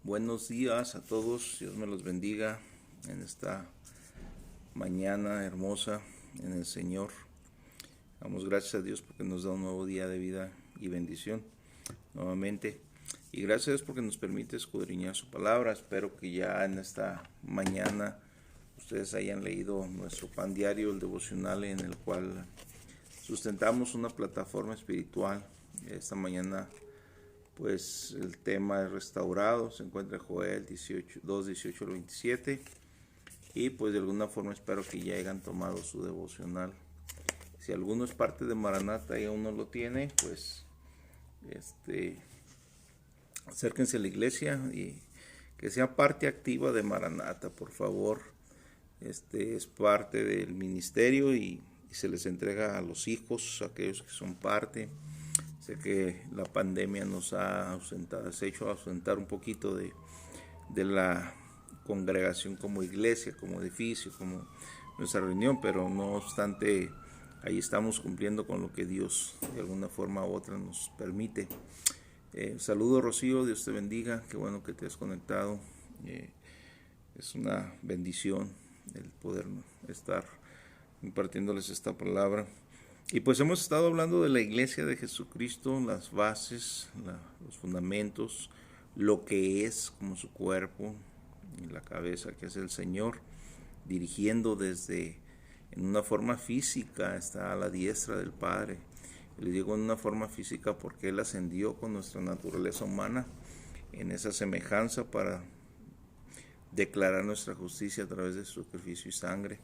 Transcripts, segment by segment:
Buenos días a todos, Dios me los bendiga en esta mañana hermosa en el Señor. Damos gracias a Dios porque nos da un nuevo día de vida y bendición nuevamente. Y gracias a Dios porque nos permite escudriñar su palabra. Espero que ya en esta mañana ustedes hayan leído nuestro pan diario, el devocional en el cual sustentamos una plataforma espiritual. Esta mañana pues el tema es restaurado, se encuentra en Joel 2, 18 al 27, y pues de alguna forma espero que ya hayan tomado su devocional. Si alguno es parte de Maranata y aún no lo tiene, pues acérquense a la iglesia y que sea parte activa de Maranata, por favor. Es parte del ministerio y se les entrega a los hijos, a aquellos que son parte. Sé que la pandemia nos ha ausentado, se ha hecho ausentar un poquito de la congregación como iglesia, como edificio, como nuestra reunión, pero no obstante, ahí estamos cumpliendo con lo que Dios de alguna forma u otra nos permite. Saludo, Rocío, Dios te bendiga, qué bueno que te has conectado. Es una bendición el poder estar impartiéndoles esta palabra. Y pues hemos estado hablando de la iglesia de Jesucristo, las bases, los fundamentos, lo que es como su cuerpo, y la cabeza que es el Señor, dirigiendo desde en una forma física, está a la diestra del Padre. Y le digo en una forma física porque Él ascendió con nuestra naturaleza humana en esa semejanza para declarar nuestra justicia a través de su sacrificio y sangre.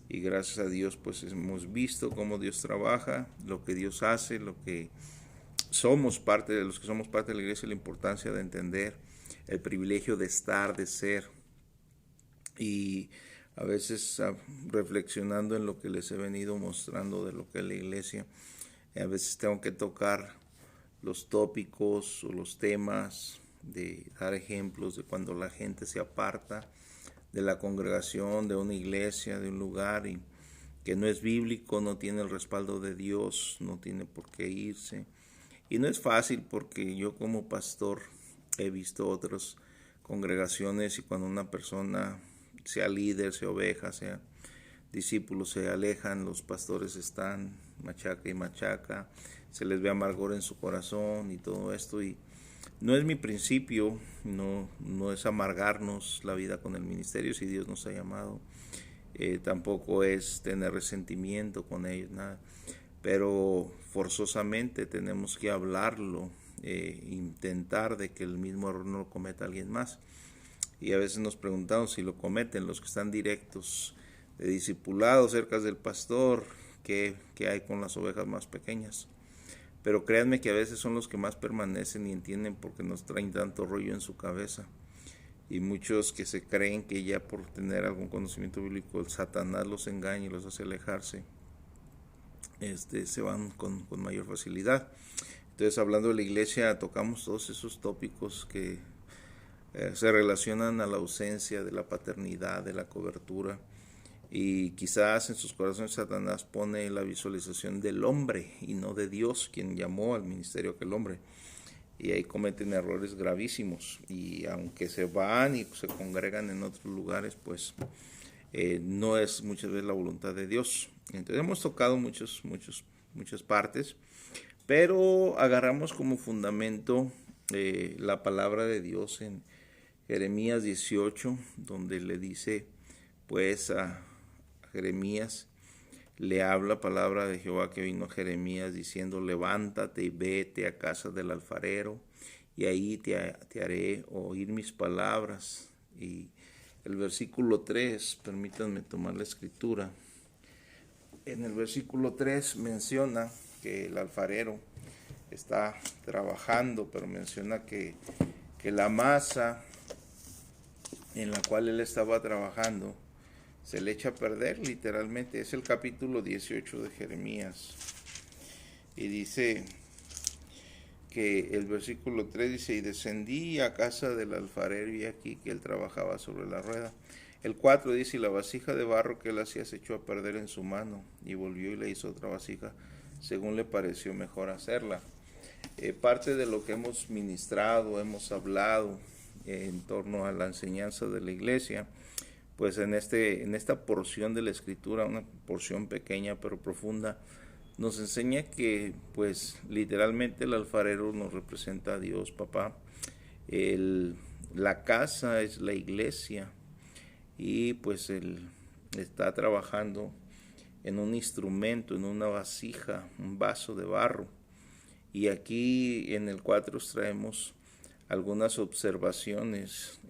Y gracias a Dios pues hemos visto cómo Dios trabaja, lo que Dios hace, lo que somos parte de los que somos parte de la iglesia, la importancia de entender el privilegio de estar, de ser. Y a veces reflexionando en lo que les he venido mostrando de lo que es la iglesia, a veces tengo que tocar los tópicos o los temas, de dar ejemplos de cuando la gente se aparta de la congregación, de una iglesia, de un lugar, y que no es bíblico, no tiene el respaldo de Dios, no tiene por qué irse. Y no es fácil porque yo como pastor he visto otras congregaciones y cuando una persona, sea líder, sea oveja, sea discípulo, se alejan, los pastores están machaca y machaca, se les ve amargor en su corazón y todo esto, y no es mi principio, no es amargarnos la vida con el ministerio si Dios nos ha llamado, tampoco es tener resentimiento con ellos, nada, pero forzosamente tenemos que hablarlo, intentar de que el mismo error no lo cometa alguien más. Y a veces nos preguntamos si lo cometen los que están directos de discipulado cerca del pastor, ¿qué hay con las ovejas más pequeñas? Pero créanme que a veces son los que más permanecen y entienden porque nos traen tanto rollo en su cabeza. Y muchos que se creen que ya por tener algún conocimiento bíblico el Satanás los engaña y los hace alejarse, se van con mayor facilidad. Entonces, hablando de la iglesia, tocamos todos esos tópicos que se relacionan a la ausencia de la paternidad, de la cobertura. Y quizás en sus corazones Satanás pone la visualización del hombre y no de Dios, quien llamó al ministerio aquel hombre. Y ahí cometen errores gravísimos. Y aunque se van y se congregan en otros lugares, pues no es muchas veces la voluntad de Dios. Entonces hemos tocado muchas partes, pero agarramos como fundamento la palabra de Dios en Jeremías 18, donde le dice pues a Jeremías, le habla palabra de Jehová que vino a Jeremías diciendo: levántate y vete a casa del alfarero y ahí te haré oír mis palabras. Y el versículo 3, permítanme tomar la escritura. En el versículo 3 menciona que el alfarero está trabajando, pero menciona que la masa en la cual él estaba trabajando se le echa a perder literalmente. Es el capítulo 18 de Jeremías. Y dice que el versículo 3 dice: y descendí a casa del alfarero y aquí que él trabajaba sobre la rueda. El 4 dice: y la vasija de barro que él hacía se echó a perder en su mano, y volvió y le hizo otra vasija según le pareció mejor hacerla. Parte de lo que hemos ministrado, hemos hablado en torno a la enseñanza de la iglesia, pues en esta porción de la escritura, una porción pequeña pero profunda, nos enseña que pues literalmente el alfarero nos representa a Dios, papá. La casa es la iglesia y pues él está trabajando en un instrumento, en una vasija, un vaso de barro. Y aquí en el 4 traemos algunas observaciones,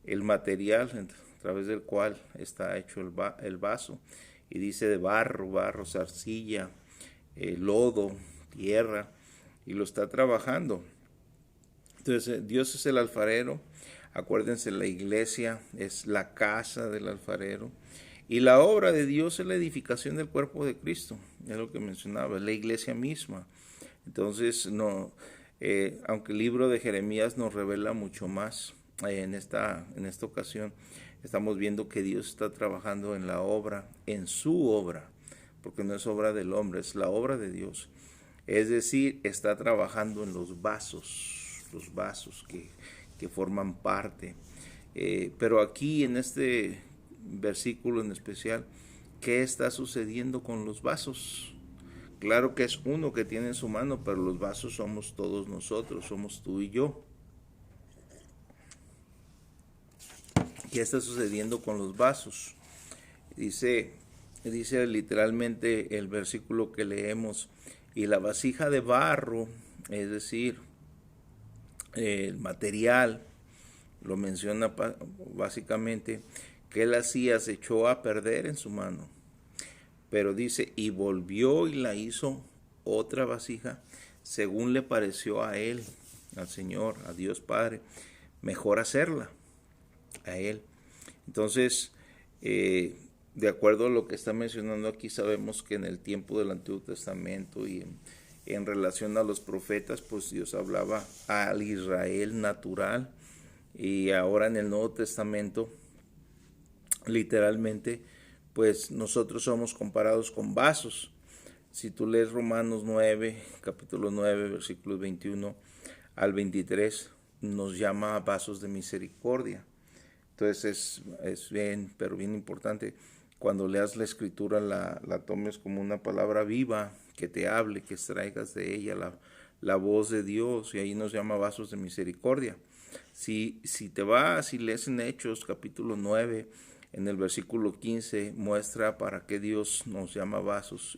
el material a través del cual está hecho el vaso, y dice de barro, arcilla, lodo, tierra, y lo está trabajando. Entonces Dios es el alfarero. Acuérdense, la iglesia es la casa del alfarero, y la obra de Dios es la edificación del cuerpo de Cristo, es lo que mencionaba, es la iglesia misma. Entonces, aunque el libro de Jeremías nos revela mucho más, en esta ocasión estamos viendo que Dios está trabajando en la obra, en su obra, porque no es obra del hombre, es la obra de Dios. Es decir, está trabajando en los vasos que forman parte. Pero aquí en este versículo en especial, ¿qué está sucediendo con los vasos? Claro que es uno que tiene en su mano, pero los vasos somos todos nosotros, somos tú y yo. ¿Qué está sucediendo con los vasos? Dice literalmente el versículo que leemos, y la vasija de barro, es decir, el material, lo menciona básicamente, que él hacía, se echó a perder en su mano. Pero dice, y volvió y la hizo otra vasija, según le pareció a él, al Señor, a Dios Padre, mejor hacerla a él. Entonces, de acuerdo a lo que está mencionando aquí, sabemos que en el tiempo del Antiguo Testamento y en relación a los profetas, pues Dios hablaba al Israel natural, y ahora en el Nuevo Testamento, literalmente, pues nosotros somos comparados con vasos. Si tú lees Romanos 9, capítulo 9, versículos 21 al 23, nos llama vasos de misericordia. Entonces es bien, pero bien importante, cuando leas la escritura la tomes como una palabra viva, que te hable, que extraigas de ella la voz de Dios, y ahí nos llama vasos de misericordia. Si te vas y lees en Hechos capítulo 9, en el versículo 15, muestra para qué Dios nos llama vasos,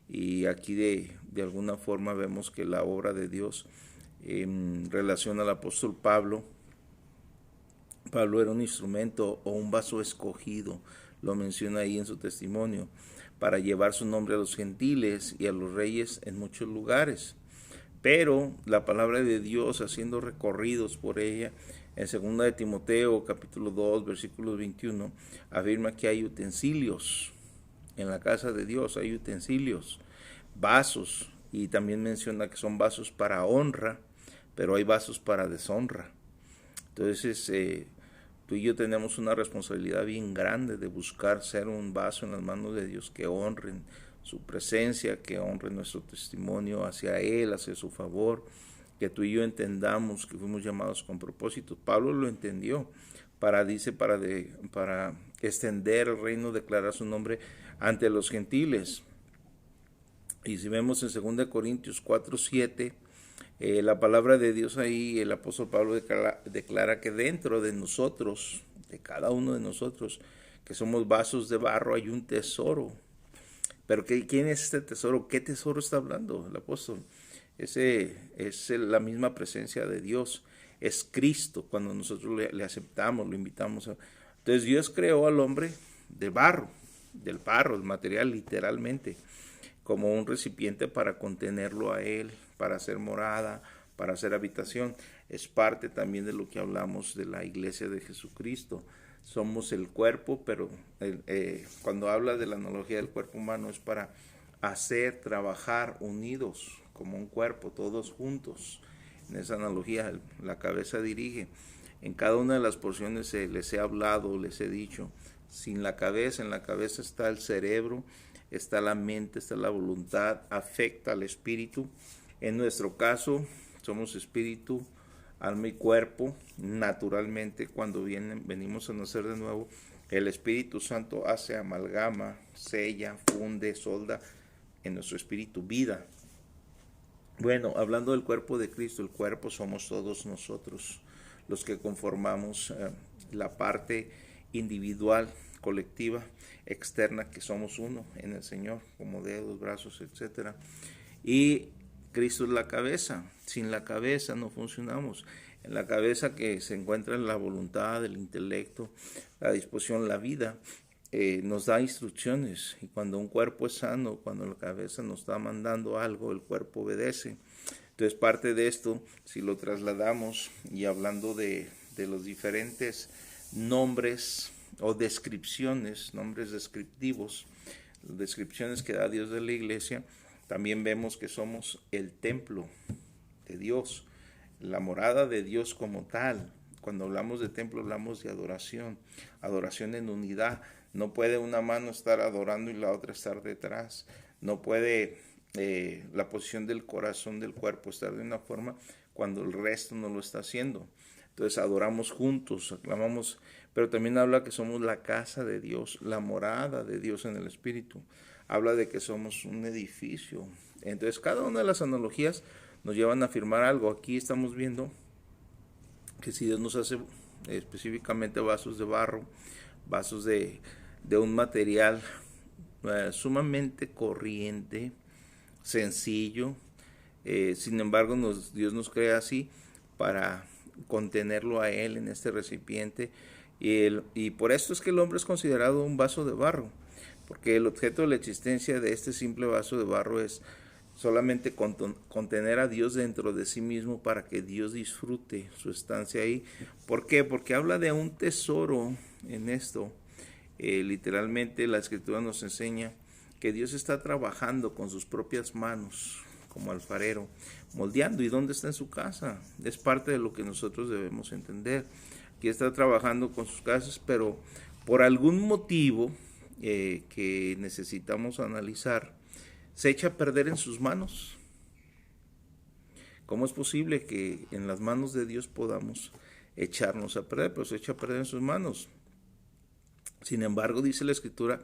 y aquí de alguna forma vemos que la obra de Dios, en relación al apóstol Pablo era un instrumento o un vaso escogido, lo menciona ahí en su testimonio, para llevar su nombre a los gentiles y a los reyes en muchos lugares. Pero la palabra de Dios, haciendo recorridos por ella, en 2 de Timoteo capítulo 2 versículo 21, afirma que hay utensilios en la casa de Dios, hay utensilios, vasos, y también menciona que son vasos para honra, pero hay vasos para deshonra. Entonces, tú y yo tenemos una responsabilidad bien grande de buscar ser un vaso en las manos de Dios que honren su presencia, que honren nuestro testimonio hacia Él, hacia su favor, que tú y yo entendamos que fuimos llamados con propósitos. Pablo lo entendió, para extender el reino, declarar su nombre ante los gentiles. Y si vemos en 2 Corintios 4:7, la palabra de Dios ahí, el apóstol Pablo declara que dentro de nosotros, de cada uno de nosotros, que somos vasos de barro, hay un tesoro. Pero ¿quién es este tesoro? ¿Qué tesoro está hablando el apóstol? Ese es la misma presencia de Dios, es Cristo, cuando nosotros le aceptamos, lo invitamos. Entonces Dios creó al hombre de barro, del barro, el material literalmente, como un recipiente para contenerlo a Él, para hacer morada, para hacer habitación. Es parte también de lo que hablamos de la iglesia de Jesucristo. Somos el cuerpo, pero cuando habla de la analogía del cuerpo humano es para hacer, trabajar unidos como un cuerpo, todos juntos. En esa analogía la cabeza dirige. En cada una de las porciones les he hablado, les he dicho, sin la cabeza, en la cabeza está el cerebro, está la mente, está la voluntad, afecta al espíritu. En nuestro caso somos espíritu, alma y cuerpo. Naturalmente, cuando venimos a nacer de nuevo, el Espíritu Santo hace amalgama, sella, funde, solda en nuestro espíritu vida. Bueno, hablando del cuerpo de Cristo, el cuerpo somos todos nosotros, los que conformamos la parte individual, colectiva, externa, que somos uno en el Señor, como dedos, brazos, etcétera. Y Cristo es la cabeza. Sin la cabeza no funcionamos. En la cabeza, que se encuentra en la voluntad, el intelecto, la disposición, la vida, nos da instrucciones. Y cuando un cuerpo es sano, cuando la cabeza nos está mandando algo, el cuerpo obedece. Entonces, parte de esto, si lo trasladamos y hablando de los diferentes nombres o descripciones, nombres descriptivos, descripciones que da Dios de la iglesia, también vemos que somos el templo de Dios, la morada de Dios como tal. Cuando hablamos de templo, hablamos de adoración, adoración en unidad. No puede una mano estar adorando y la otra estar detrás. No puede la posición del corazón del cuerpo estar de una forma cuando el resto no lo está haciendo. Entonces adoramos juntos, aclamamos, pero también habla que somos la casa de Dios, la morada de Dios en el Espíritu. Habla de que somos un edificio. Entonces cada una de las analogías nos llevan a afirmar algo. Aquí estamos viendo que si Dios nos hace específicamente vasos de barro, vasos de un material sumamente corriente, sencillo, sin embargo Dios nos crea así para contenerlo a Él en este recipiente, y por esto es que el hombre es considerado un vaso de barro, porque el objeto de la existencia de este simple vaso de barro es solamente contener a Dios dentro de sí mismo para que Dios disfrute su estancia ahí. ¿Por qué? Porque habla de un tesoro en esto. Literalmente la Escritura nos enseña que Dios está trabajando con sus propias manos como alfarero, moldeando. ¿Y dónde está? En su casa. Es parte de lo que nosotros debemos entender. Aquí está trabajando con sus casas, pero por algún motivo que necesitamos analizar, se echa a perder en sus manos. ¿Cómo es posible que en las manos de Dios podamos echarnos a perder? Pues se echa a perder en sus manos. Sin embargo, dice la Escritura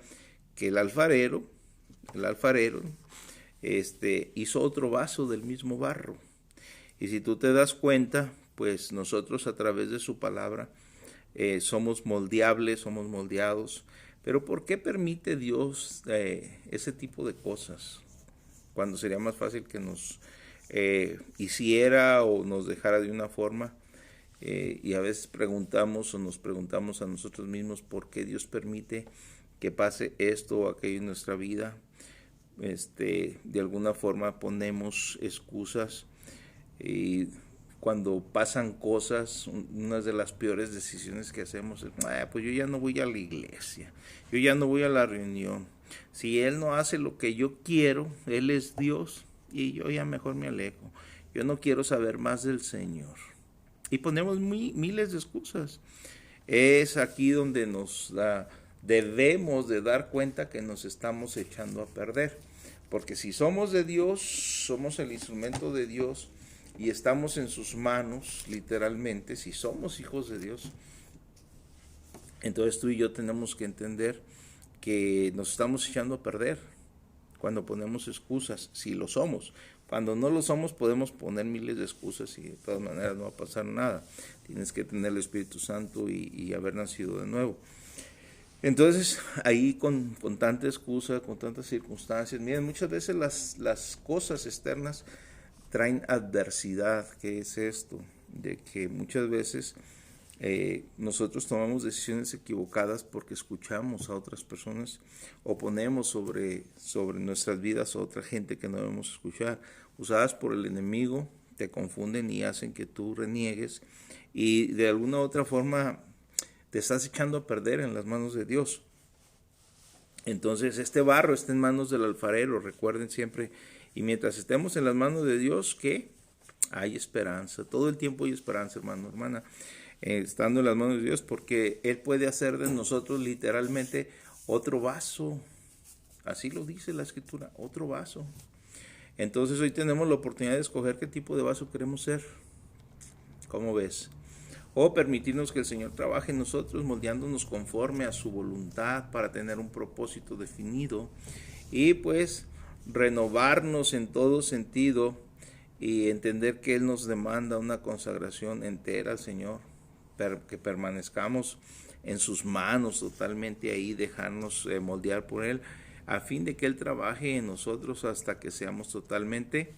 que el alfarero hizo otro vaso del mismo barro. Y si tú te das cuenta, pues nosotros a través de su palabra somos moldeables, somos moldeados. Pero ¿por qué permite Dios ese tipo de cosas? Cuando sería más fácil que nos hiciera o nos dejara de una forma. Y a veces nos preguntamos a nosotros mismos por qué Dios permite que pase esto o aquello en nuestra vida. De alguna forma ponemos excusas, y cuando pasan cosas, una de las peores decisiones que hacemos es, pues yo ya no voy a la iglesia, yo ya no voy a la reunión. Si Él no hace lo que yo quiero, Él es Dios y yo ya mejor me alejo. Yo no quiero saber más del Señor. Y ponemos miles de excusas. Es aquí donde debemos de dar cuenta que nos estamos echando a perder. Porque si somos de Dios, somos el instrumento de Dios y estamos en sus manos, literalmente, si somos hijos de Dios, entonces tú y yo tenemos que entender que nos estamos echando a perder cuando ponemos excusas, si lo somos. Cuando no lo somos podemos poner miles de excusas y de todas maneras no va a pasar nada. Tienes que tener el Espíritu Santo y haber nacido de nuevo. Entonces ahí con tanta excusa, con tantas circunstancias, miren, muchas veces las cosas externas traen adversidad. ¿Qué es esto? De que muchas veces nosotros tomamos decisiones equivocadas porque escuchamos a otras personas o ponemos sobre nuestras vidas a otra gente que no debemos escuchar, usadas por el enemigo, te confunden y hacen que tú reniegues y de alguna u otra forma te estás echando a perder en las manos de Dios. Entonces este barro está en manos del alfarero, recuerden siempre, y mientras estemos en las manos de Dios, ¿qué? Hay esperanza, todo el tiempo hay esperanza, hermano, hermana, estando en las manos de Dios, porque Él puede hacer de nosotros literalmente otro vaso, así lo dice la Escritura, otro vaso. Entonces hoy tenemos la oportunidad de escoger qué tipo de vaso queremos ser, ¿Cómo ves? O permitirnos que el Señor trabaje en nosotros, moldeándonos conforme a su voluntad para tener un propósito definido y pues renovarnos en todo sentido y entender que Él nos demanda una consagración entera al Señor, que permanezcamos en sus manos totalmente ahí, dejarnos moldear por Él, a fin de que Él trabaje en nosotros hasta que seamos totalmente,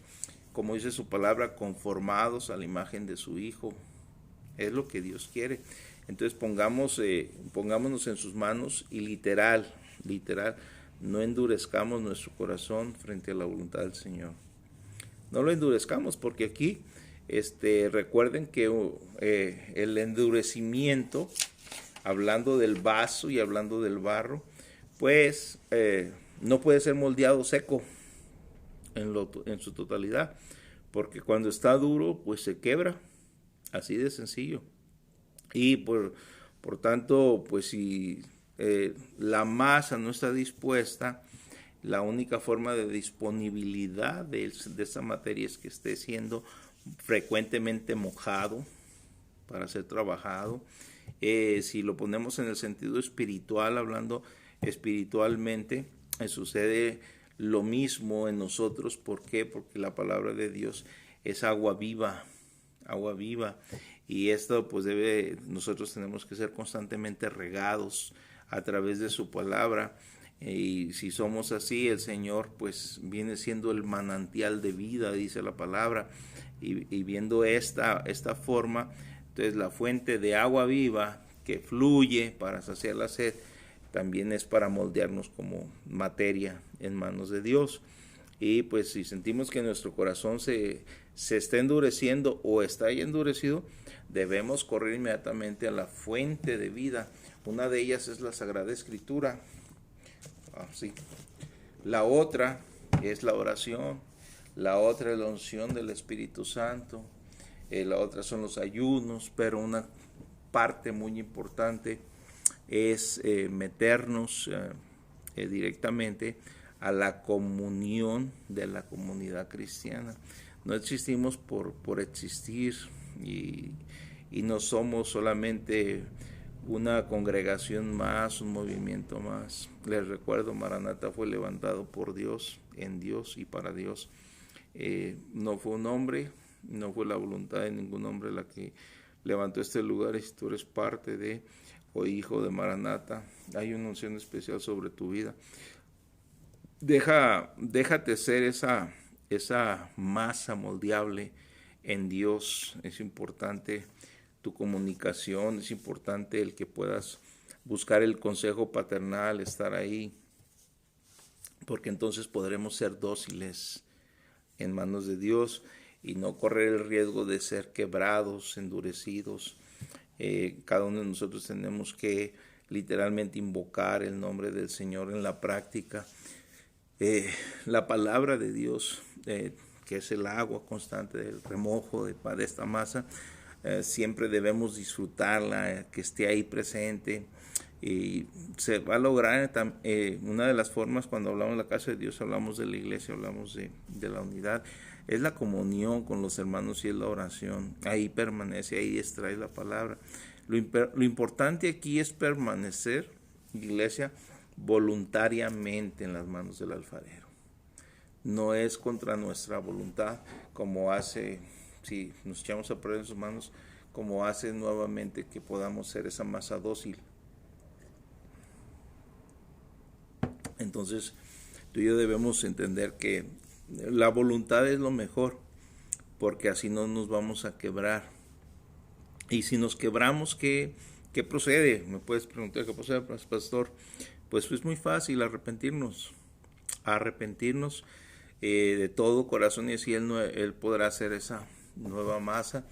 como dice su palabra, conformados a la imagen de su Hijo. Es lo que Dios quiere. Entonces pongámonos en sus manos y literal, no endurezcamos nuestro corazón frente a la voluntad del Señor. No lo endurezcamos, porque aquí recuerden que el endurecimiento, hablando del vaso y hablando del barro, pues no puede ser moldeado seco en su totalidad, porque cuando está duro pues se quebra, así de sencillo. Y por tanto, pues si la masa no está dispuesta, la única forma de disponibilidad de esa materia es que esté siendo frecuentemente mojado para ser trabajado. Si lo ponemos en el sentido espiritual, hablando espiritualmente, sucede lo mismo en nosotros. ¿Por qué? Porque la palabra de Dios es agua viva, y esto pues nosotros tenemos que ser constantemente regados a través de su palabra. Y si somos así, el Señor pues viene siendo el manantial de vida, dice la palabra, y viendo esta forma, entonces la fuente de agua viva que fluye para saciar la sed, también es para moldearnos como materia en manos de Dios. Y pues si sentimos que nuestro corazón se está endureciendo o está ya endurecido, debemos correr inmediatamente a la fuente de vida. Una de ellas es la Sagrada Escritura. Sí. La otra es la oración, la otra es la unción del Espíritu Santo, la otra son los ayunos, pero una parte muy importante es meternos directamente a la comunión de la comunidad cristiana. No existimos por existir, y no somos solamente una congregación más, un movimiento más. Les recuerdo, Maranata fue levantado por Dios, en Dios y para Dios. No fue un hombre, no fue la voluntad de ningún hombre la que levantó este lugar. Y si tú eres parte de o hijo de Maranata, hay una unción especial sobre tu vida. Déjate ser esa masa moldeable en Dios. Es importante tu comunicación, es importante el que puedas buscar el consejo paternal, estar ahí, porque entonces podremos ser dóciles en manos de Dios y no correr el riesgo de ser quebrados, endurecidos. Cada uno de nosotros tenemos que literalmente invocar el nombre del Señor en la práctica. La palabra de Dios, que es el agua constante del remojo de esta masa, siempre debemos disfrutarla, que esté ahí presente, y se va a lograr. Una de las formas, cuando hablamos de la casa de Dios, hablamos de la iglesia, hablamos de la unidad, es la comunión con los hermanos y es la oración. Ahí permanece, ahí extrae la palabra. Lo importante aquí es permanecer, iglesia, voluntariamente en las manos del alfarero. No es contra nuestra voluntad, como hace, si nos echamos a perder en sus manos, como hace nuevamente que podamos ser esa masa dócil. Entonces, tú y yo debemos entender que la voluntad es lo mejor, porque así no nos vamos a quebrar. Y si nos quebramos, ¿qué procede? Me puedes preguntar, ¿qué procede, pastor? Pues es muy fácil arrepentirnos de todo corazón, y así él podrá hacer esa nueva masa,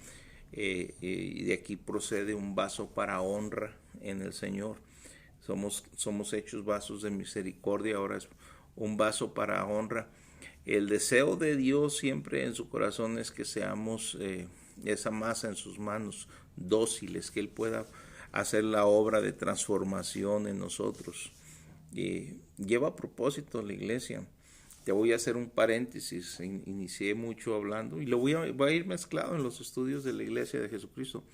y de aquí procede un vaso para honra en el Señor. Somos hechos vasos de misericordia, ahora es un vaso para honra. El deseo de Dios siempre en su corazón es que seamos esa masa en sus manos, dóciles, que Él pueda hacer la obra de transformación en nosotros. Lleva a propósito la iglesia. te voy a hacer un paréntesis. Inicié mucho hablando y voy a ir mezclado en los estudios de la Iglesia de Jesucristo,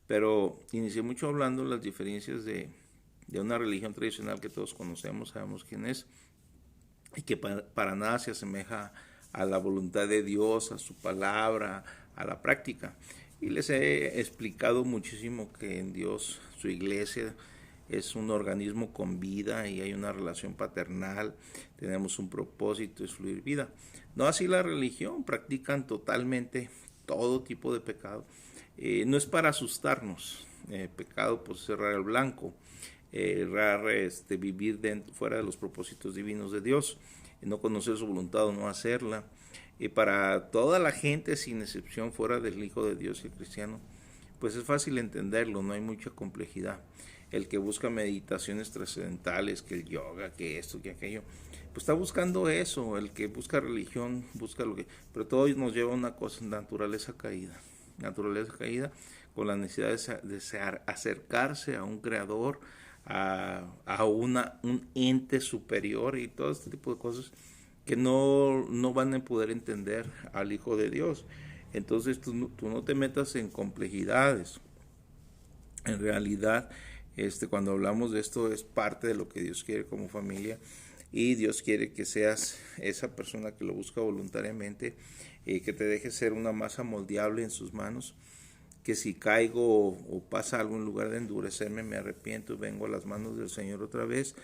pero inicié mucho hablando de las diferencias de una religión tradicional que todos conocemos, sabemos quién es, y que para nada se asemeja a la voluntad de Dios, a su palabra, a la práctica. Y les he explicado muchísimo que en Dios, su iglesia, es un organismo con vida y hay una relación paternal, tenemos un propósito, es fluir vida. No así la religión, practican totalmente todo tipo de pecado. No es para asustarnos, pecado pues cerrar el blanco, vivir fuera de los propósitos divinos de Dios, no conocer su voluntad o no hacerla. Y para toda la gente, sin excepción, fuera del Hijo de Dios y el cristiano, pues es fácil entenderlo, no hay mucha complejidad. El que busca meditaciones trascendentales, que el yoga, que esto, que aquello, pues está buscando eso. El que busca religión, busca lo que... Pero todo nos lleva a una cosa, naturaleza caída, con la necesidad de acercarse a un creador, a un ente superior y todo este tipo de cosas que no van a poder entender al Hijo de Dios. Entonces tú no te metas en complejidades. En realidad, cuando hablamos de esto, es parte de lo que Dios quiere como familia, y Dios quiere que seas esa persona que lo busca voluntariamente, que te dejes ser una masa moldeable en sus manos, que si caigo o pasa algo, en lugar de endurecerme, me arrepiento y vengo a las manos del Señor otra vez,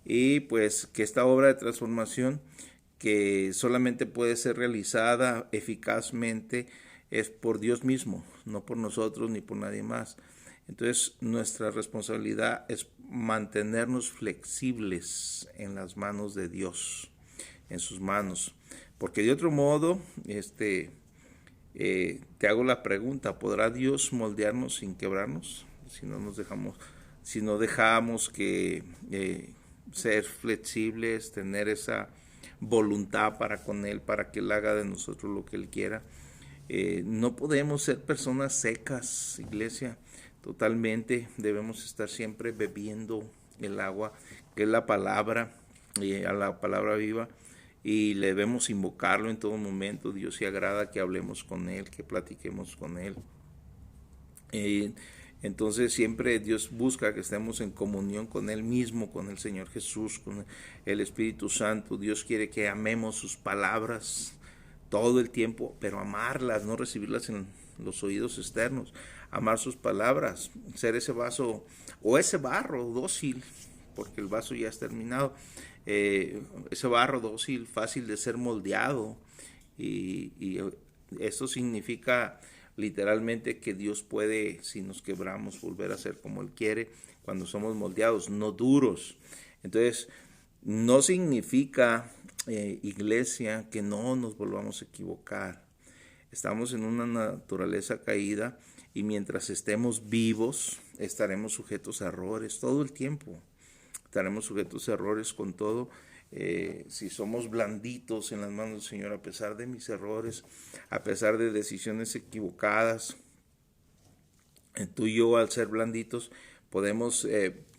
y pues que esta obra de transformación, que solamente puede ser realizada eficazmente, es por Dios mismo, no por nosotros ni por nadie más. Entonces nuestra responsabilidad es mantenernos flexibles en las manos de Dios, en sus manos, porque de otro modo, te hago la pregunta: ¿podrá Dios moldearnos sin quebrarnos? Si no dejamos que ser flexibles, tener esa voluntad para con Él, para que Él haga de nosotros lo que Él quiera. No podemos ser personas secas, iglesia. Totalmente debemos estar siempre bebiendo el agua, que es la palabra, a la palabra viva, y debemos invocarlo en todo momento. Dios se agrada que hablemos con Él, que platiquemos con Él. Entonces siempre Dios busca que estemos en comunión con Él mismo, con el Señor Jesús, con el Espíritu Santo. Dios quiere que amemos sus palabras todo el tiempo, pero amarlas, no recibirlas en los oídos externos. Amar sus palabras, ser ese vaso o ese barro dócil, porque el vaso ya es terminado, ese barro dócil, fácil de ser moldeado, y esto significa literalmente que Dios puede, si nos quebramos, volver a ser como Él quiere cuando somos moldeados, no duros. Entonces, no significa, iglesia, que no nos volvamos a equivocar. Estamos en una naturaleza caída, y mientras estemos vivos, estaremos sujetos a errores todo el tiempo. Estaremos sujetos a errores con todo. Si somos blanditos en las manos del Señor, a pesar de mis errores, a pesar de decisiones equivocadas, tú y yo, al ser blanditos, podemos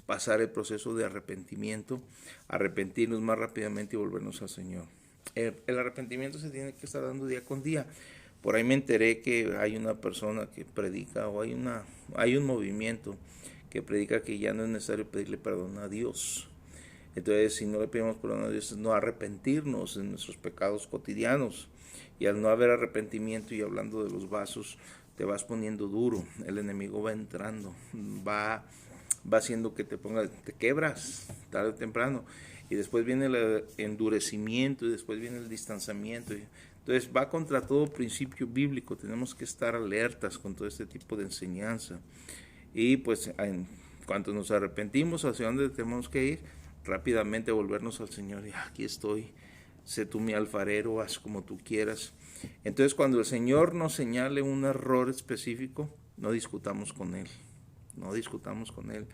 pasar el proceso de arrepentimiento, arrepentirnos más rápidamente y volvernos al Señor. El arrepentimiento se tiene que estar dando día con día. Por ahí me enteré que hay una persona que predica, o hay un movimiento que predica que ya no es necesario pedirle perdón a Dios. Entonces, si no le pedimos perdón a Dios, es no arrepentirnos de nuestros pecados cotidianos. Y al no haber arrepentimiento, y hablando de los vasos, te vas poniendo duro. El enemigo va entrando, va haciendo que te quebras tarde o temprano. Y después viene el endurecimiento, y después viene el distanciamiento. Entonces va contra todo principio bíblico. Tenemos que estar alertas con todo este tipo de enseñanza. Y pues en cuanto nos arrepentimos, ¿hacia dónde tenemos que ir? Rápidamente volvernos al Señor. Y aquí estoy, sé tú mi alfarero, haz como tú quieras. Entonces cuando el Señor nos señale un error específico, no discutamos con Él. No discutamos con Él.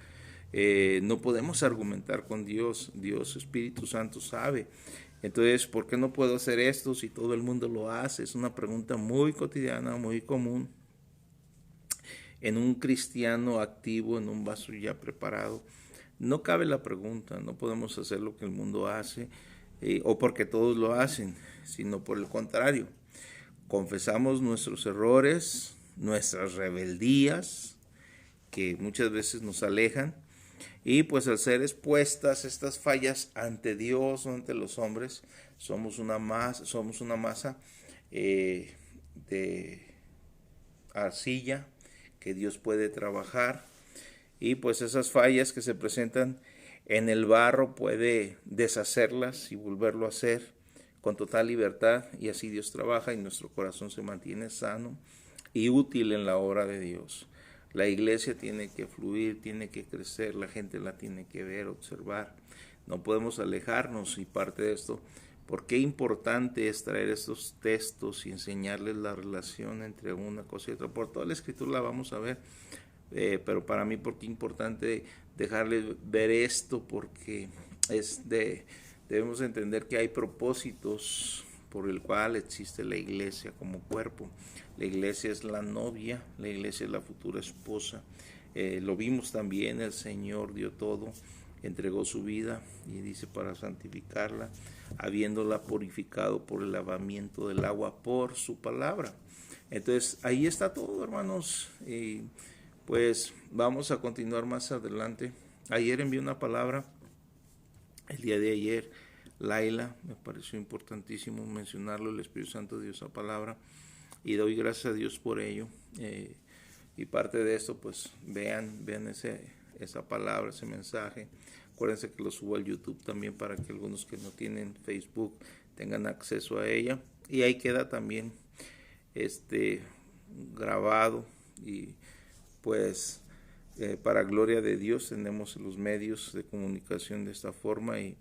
No podemos argumentar con Dios. Dios, Espíritu Santo, sabe. Entonces, ¿por qué no puedo hacer esto si todo el mundo lo hace? Es una pregunta muy cotidiana, muy común en un cristiano activo, en un vaso ya preparado. No cabe la pregunta, no podemos hacer lo que el mundo hace. o porque todos lo hacen, sino por el contrario. Confesamos nuestros errores, nuestras rebeldías, que muchas veces nos alejan, y pues al ser expuestas estas fallas ante Dios o ante los hombres, somos una masa de arcilla que Dios puede trabajar, y pues esas fallas que se presentan en el barro puede deshacerlas y volverlo a hacer con total libertad, y así Dios trabaja y nuestro corazón se mantiene sano y útil en la obra de Dios. La iglesia tiene que fluir, tiene que crecer, la gente la tiene que ver, observar. No podemos alejarnos, y parte de esto, ¿por qué importante es traer estos textos y enseñarles la relación entre una cosa y otra? Por toda la escritura la vamos a ver, pero para mí, ¿por qué importante dejarles ver esto? Porque debemos entender que hay propósitos por el cual existe la iglesia como cuerpo. La iglesia es la novia, la iglesia es la futura esposa. Lo vimos también, el Señor dio todo, entregó su vida, y dice, para santificarla, habiéndola purificado por el lavamiento del agua por su palabra. Entonces ahí está todo, hermanos, y pues vamos a continuar más adelante. Ayer envié una palabra, el día de ayer, Laila, me pareció importantísimo mencionarlo, el Espíritu Santo dio esa palabra, y doy gracias a Dios por ello. Y parte de esto, pues vean esa palabra, ese mensaje. Acuérdense que lo subo al YouTube también, para que algunos que no tienen Facebook tengan acceso a ella, y ahí queda también grabado. Y pues para gloria de Dios tenemos los medios de comunicación de esta forma, y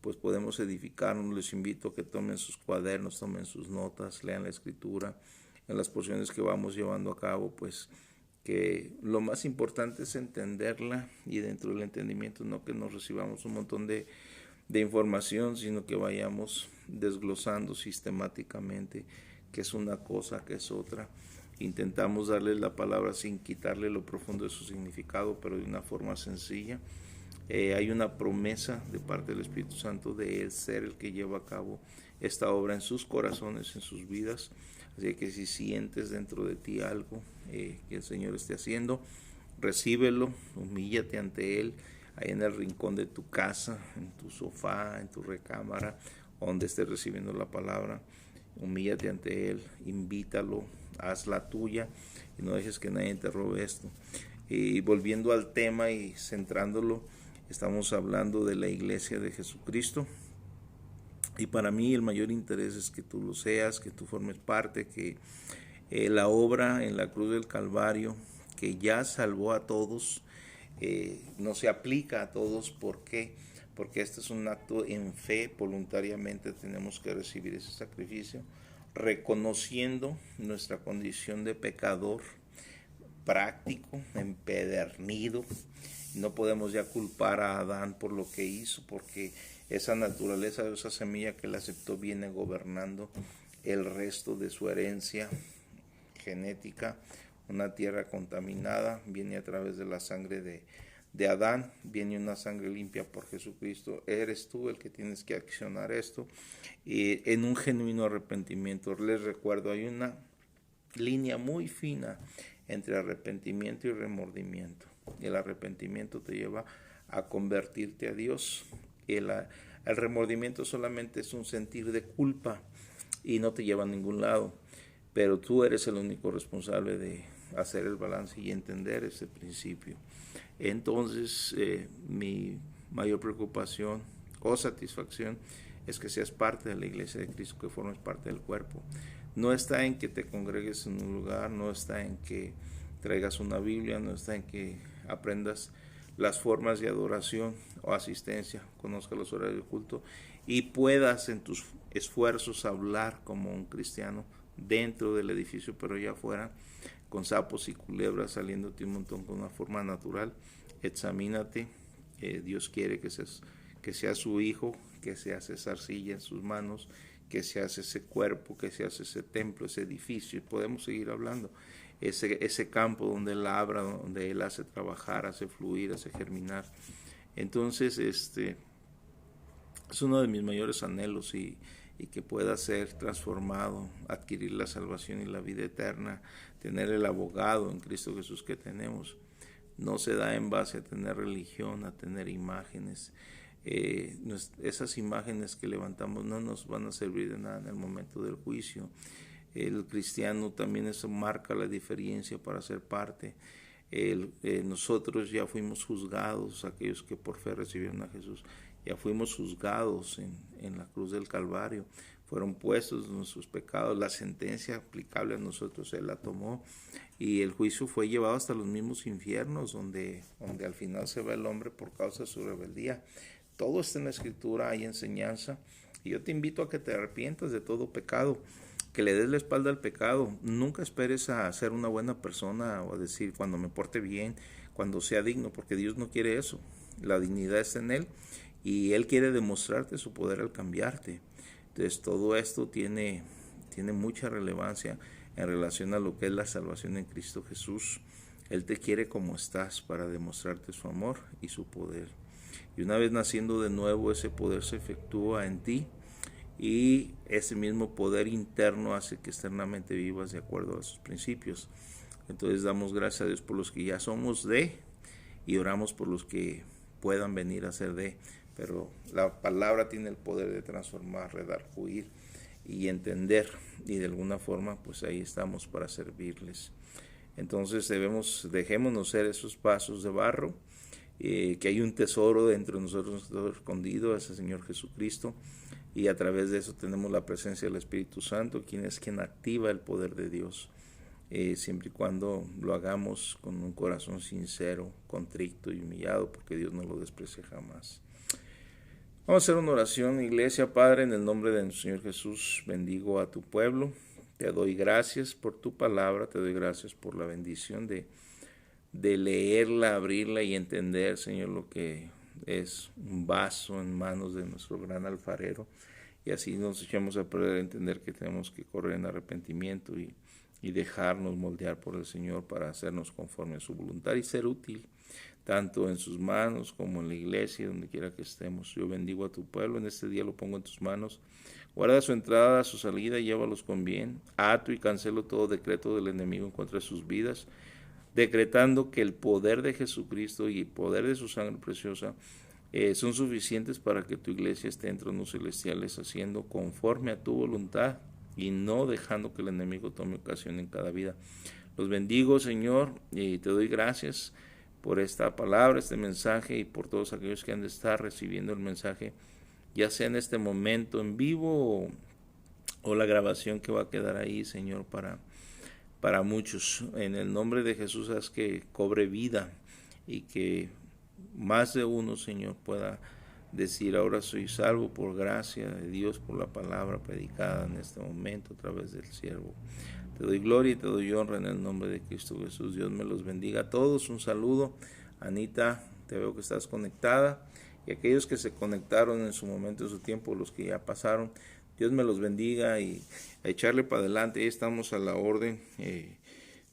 pues podemos edificarnos. Les invito a que tomen sus cuadernos, tomen sus notas, lean la escritura en las porciones que vamos llevando a cabo, pues que lo más importante es entenderla, y dentro del entendimiento no que nos recibamos un montón de información, sino que vayamos desglosando sistemáticamente qué es una cosa, qué es otra. Intentamos darle la palabra sin quitarle lo profundo de su significado, pero de una forma sencilla. Hay una promesa de parte del Espíritu Santo de Él ser el que lleva a cabo esta obra en sus corazones, en sus vidas. Así que si sientes dentro de ti algo que el Señor esté haciendo, recíbelo, humíllate ante Él, ahí en el rincón de tu casa, en tu sofá, en tu recámara, donde estés recibiendo la palabra. Humíllate ante Él, invítalo, haz la tuya, y no dejes que nadie te robe esto. Y volviendo al tema y centrándolo, estamos hablando de la iglesia de Jesucristo, y para mí el mayor interés es que tú lo seas, que tú formes parte, que la obra en la cruz del Calvario, que ya salvó a todos, no se aplica a todos. ¿Por qué? Porque este es un acto en fe, voluntariamente tenemos que recibir ese sacrificio, reconociendo nuestra condición de pecador práctico, empedernido. No podemos ya culpar a Adán por lo que hizo, porque esa naturaleza, esa semilla que él aceptó, viene gobernando el resto de su herencia genética. Una tierra contaminada viene a través de la sangre de Adán, viene una sangre limpia por Jesucristo. Eres tú el que tienes que accionar esto, y en un genuino arrepentimiento. Les recuerdo, hay una línea muy fina entre arrepentimiento y remordimiento. El arrepentimiento te lleva a convertirte a Dios. El remordimiento solamente es un sentir de culpa y no te lleva a ningún lado, pero tú eres el único responsable de hacer el balance y entender ese principio. Entonces, mi mayor preocupación o satisfacción es que seas parte de la iglesia de Cristo, que formes parte del cuerpo. No está en que te congregues en un lugar, no está en que traigas una Biblia, no está en que aprendas las formas de adoración o asistencia, conozcas los horarios de culto y puedas en tus esfuerzos hablar como un cristiano dentro del edificio, pero ya afuera, con sapos y culebras saliéndote un montón con una forma natural. Examínate. Dios quiere que seas su hijo, que seas esa arcilla en sus manos, que seas ese cuerpo, que seas ese templo, ese edificio, y podemos seguir hablando. Ese campo donde Él labra, donde Él hace trabajar, hace fluir, hace germinar. Entonces, Es uno de mis mayores anhelos y que pueda ser transformado, adquirir la salvación y la vida eterna, tener el abogado en Cristo Jesús que tenemos. No se da en base a tener religión, a tener imágenes. Esas imágenes que levantamos no nos van a servir de nada en el momento del juicio. El cristiano también eso marca la diferencia para ser parte. Nosotros ya fuimos juzgados, aquellos que por fe recibieron a Jesús, ya fuimos juzgados en la cruz del Calvario, fueron puestos nuestros pecados, la sentencia aplicable a nosotros Él la tomó, y el juicio fue llevado hasta los mismos infiernos, donde al final se va el hombre por causa de su rebeldía. Todo está en la Escritura, hay enseñanza, y yo te invito a que te arrepientas de todo pecado, que le des la espalda al pecado. Nunca esperes a ser una buena persona o a decir cuando me porte bien, cuando sea digno, porque Dios no quiere eso. La dignidad está en Él y Él quiere demostrarte su poder al cambiarte. Entonces todo esto tiene mucha relevancia en relación a lo que es la salvación en Cristo Jesús. Él te quiere como estás para demostrarte su amor y su poder. Y una vez naciendo de nuevo, ese poder se efectúa en ti, y ese mismo poder interno hace que externamente vivas de acuerdo a sus principios. Entonces damos gracias a Dios por los que ya somos de, y oramos por los que puedan venir a ser de. Pero la palabra tiene el poder de transformar, redarguir y entender, y de alguna forma pues ahí estamos para servirles. Entonces dejémonos ser esos vasos de barro, que hay un tesoro dentro de nosotros escondido, ese Señor Jesucristo, y a través de eso tenemos la presencia del Espíritu Santo, quien es quien activa el poder de Dios, siempre y cuando lo hagamos con un corazón sincero, contrito y humillado, porque Dios no lo desprecia jamás. Vamos a hacer una oración, iglesia. Padre, en el nombre de nuestro Señor Jesús, bendigo a tu pueblo. Te doy gracias por tu palabra, te doy gracias por la bendición de leerla, abrirla y entender, Señor, lo que es un vaso en manos de nuestro gran alfarero. Y así nos echamos a perder a entender que tenemos que correr en arrepentimiento y dejarnos moldear por el Señor para hacernos conforme a su voluntad y ser útil, tanto en sus manos como en la iglesia, donde quiera que estemos. Yo bendigo a tu pueblo, en este día lo pongo en tus manos. Guarda su entrada, su salida, llévalos con bien. Ato y cancelo todo decreto del enemigo en contra de sus vidas, decretando que el poder de Jesucristo y el poder de su sangre preciosa son suficientes para que tu iglesia esté en tronos celestiales, haciendo conforme a tu voluntad y no dejando que el enemigo tome ocasión en cada vida. Los bendigo, Señor, y te doy gracias por esta palabra, este mensaje, y por todos aquellos que han de estar recibiendo el mensaje, ya sea en este momento en vivo o la grabación que va a quedar ahí, Señor, para muchos. En el nombre de Jesús, haz que cobre vida y que más de uno, Señor, pueda decir: ahora soy salvo por gracia de Dios, por la palabra predicada en este momento a través del siervo. Te doy gloria y te doy honra en el nombre de Cristo Jesús. Dios me los bendiga a todos. Un saludo. Anita, te veo que estás conectada. Y aquellos que se conectaron en su momento, en su tiempo, los que ya pasaron, Dios me los bendiga y a echarle para adelante. Ahí estamos a la orden.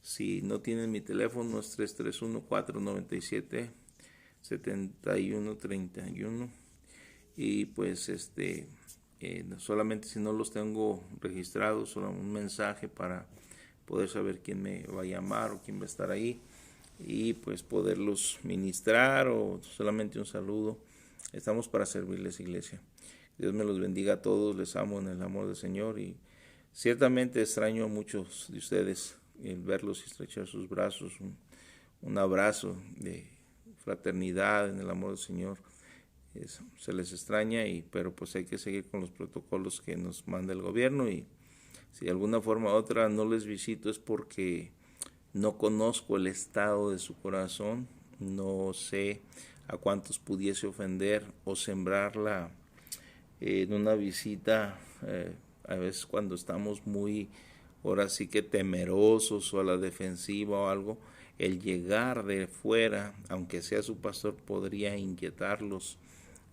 Si no tienen mi teléfono, es 331-497-7131. Y pues solamente si no los tengo registrados, solo un mensaje para poder saber quién me va a llamar o quién va a estar ahí, y pues poderlos ministrar, o solamente un saludo. Estamos para servirles, iglesia. Dios me los bendiga a todos, les amo en el amor del Señor, y ciertamente extraño a muchos de ustedes el verlos y estrechar sus brazos, un abrazo de fraternidad en el amor del Señor. Se les extraña, pero pues hay que seguir con los protocolos que nos manda el gobierno, y si de alguna forma u otra no les visito es porque no conozco el estado de su corazón, no sé a cuántos pudiese ofender o sembrarla en una visita. A veces cuando estamos muy, ahora sí que temerosos o a la defensiva o algo, el llegar de fuera, aunque sea su pastor, podría inquietarlos,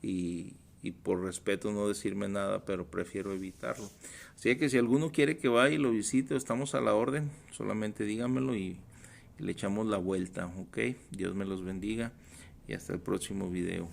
y por respeto no decirme nada, pero prefiero evitarlo. Así que si alguno quiere que vaya y lo visite, estamos a la orden, solamente dígamelo y le echamos la vuelta, ¿ok? Dios me los bendiga y hasta el próximo video.